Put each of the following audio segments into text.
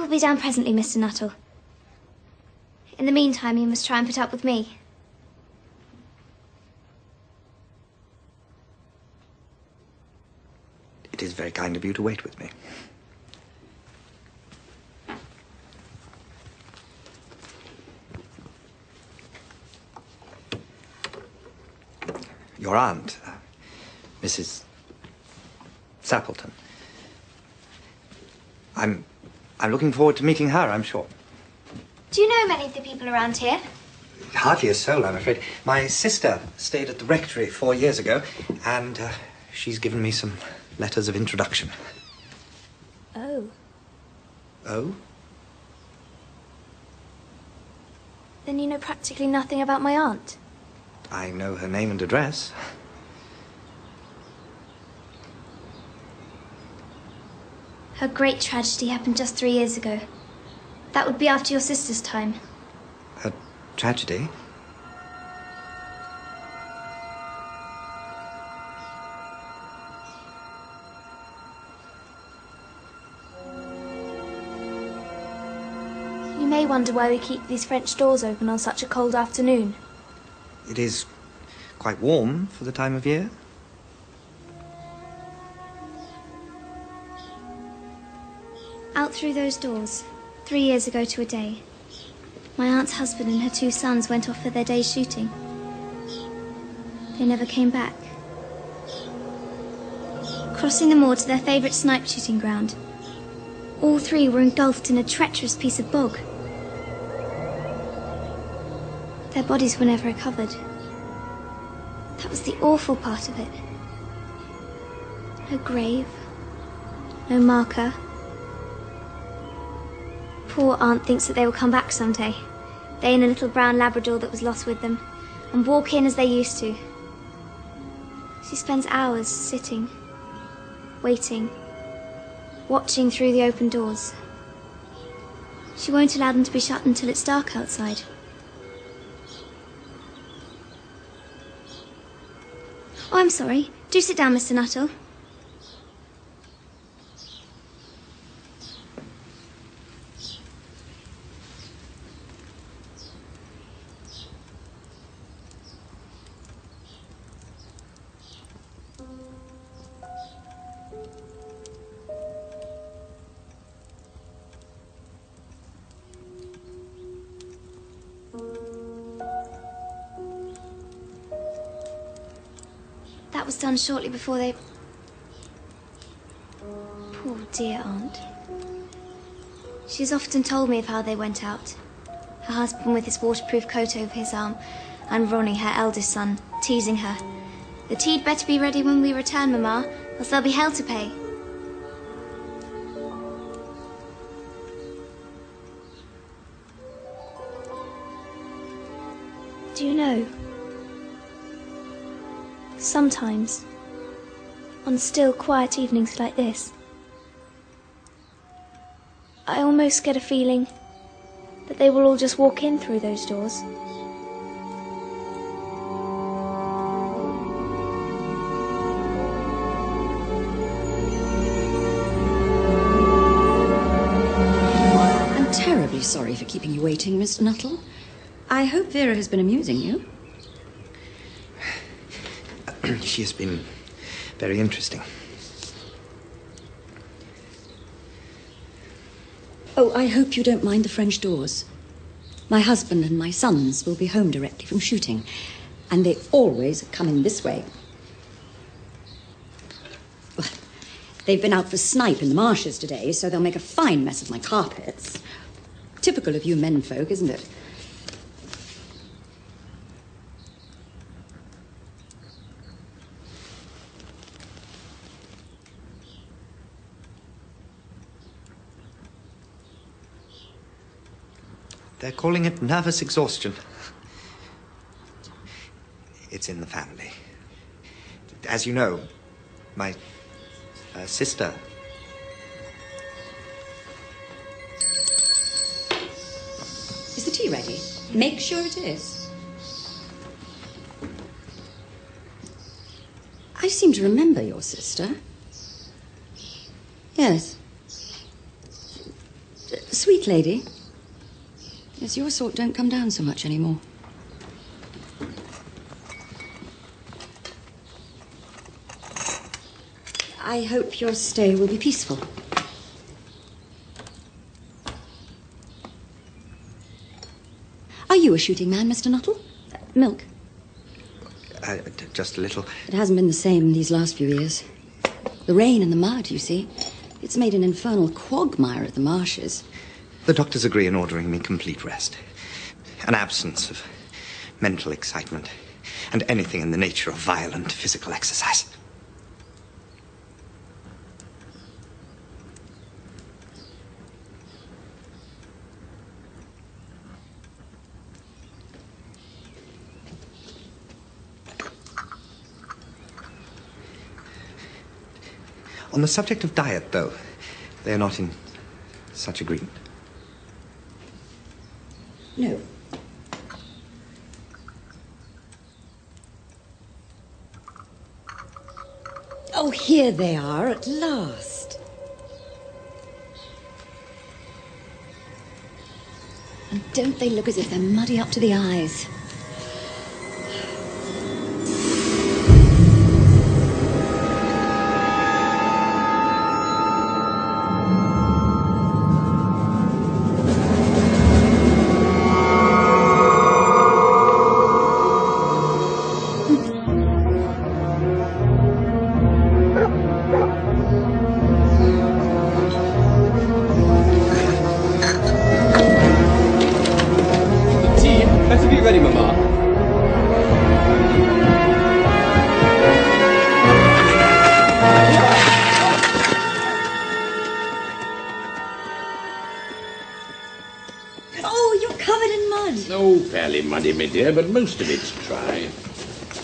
will be down presently, Mr. Nuttall. In the meantime, you must try and put up with me. It is very kind of you to wait with me. Your aunt, Mrs. Sappleton. I'm looking forward to meeting her, I'm sure. Do you know many of the people around here? Hardly a soul, I'm afraid. My sister stayed at the rectory 4 years ago, and she's given me some letters of introduction. Oh. Oh? Then you know practically nothing about my aunt? I know her name and address. Her great tragedy happened just 3 years ago. That would be after your sister's time. Her tragedy? You may wonder why we keep these French doors open on such a cold afternoon. It is quite warm for the time of year. Out through those doors, 3 years ago to a day, my aunt's husband and her 2 sons went off for their day's shooting. They never came back. Crossing the moor to their favourite snipe shooting ground, all 3 were engulfed in a treacherous piece of bog. Their bodies were never recovered. That was the awful part of it. No grave, no marker. Poor aunt thinks that they will come back someday, they and a little brown Labrador that was lost with them, and walk in as they used to. She spends hours sitting, waiting, watching through the open doors. She won't allow them to be shut until it's dark outside. Oh, I'm sorry. Do sit down, Mr. Nuttall. That was done shortly before they... Poor dear aunt. She's often told me of how they went out. Her husband with his waterproof coat over his arm, and Ronnie, her eldest son, teasing her. The tea'd better be ready when we return, Mamma, else there'll be hell to pay. Do you know? Sometimes, on still, quiet evenings like this, I almost get a feeling that they will all just walk in through those doors. I'm terribly sorry for keeping you waiting, Mr. Nuttall. I hope Vera has been amusing you. She has been very interesting. Oh, I hope you don't mind the French doors. My husband and my sons will be home directly from shooting, and they always come in this way. Well, they've been out for snipe in the marshes today, so they'll make a fine mess of my carpets. Typical of you menfolk, isn't it? They're calling it nervous exhaustion. It's in the family. As you know, my sister... Is the tea ready? Make sure it is. I seem to remember your sister. Yes. sweet lady. Yes, your sort don't come down so much anymore. I hope your stay will be peaceful. Are you a shooting man, Mr. Nuttall? Milk? Just a little. It hasn't been the same these last few years. The rain and the mud, you see. It's made an infernal quagmire of the marshes. The doctors agree in ordering me complete rest. An absence of mental excitement. And anything in the nature of violent physical exercise. On the subject of diet, though, they are not in such agreement. No. Oh, here they are at last. And don't they look as if they're muddy up to the eyes? Ready, Mama. Oh, you're covered in mud. Oh, fairly muddy, my dear, but most of it's dry.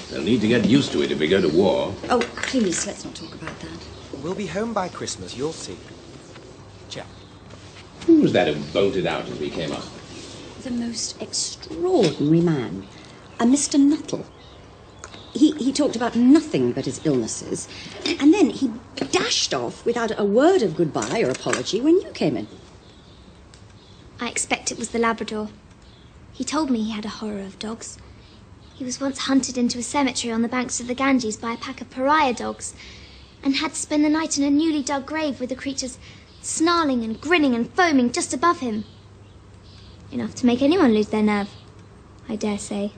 They'll need to get used to it if we go to war. Oh, please, let's not talk about that. We'll be home by Christmas, you'll see. Check. Who was that who bolted out as we came up? The most extraordinary man, a Mr. Nuttall. He talked about nothing but his illnesses, and then he dashed off without a word of goodbye or apology when you came in. I expect it was the Labrador. He told me he had a horror of dogs. He was once hunted into a cemetery on the banks of the Ganges by a pack of pariah dogs, and had to spend the night in a newly dug grave with the creatures snarling and grinning and foaming just above him. Enough to make anyone lose their nerve, I dare say.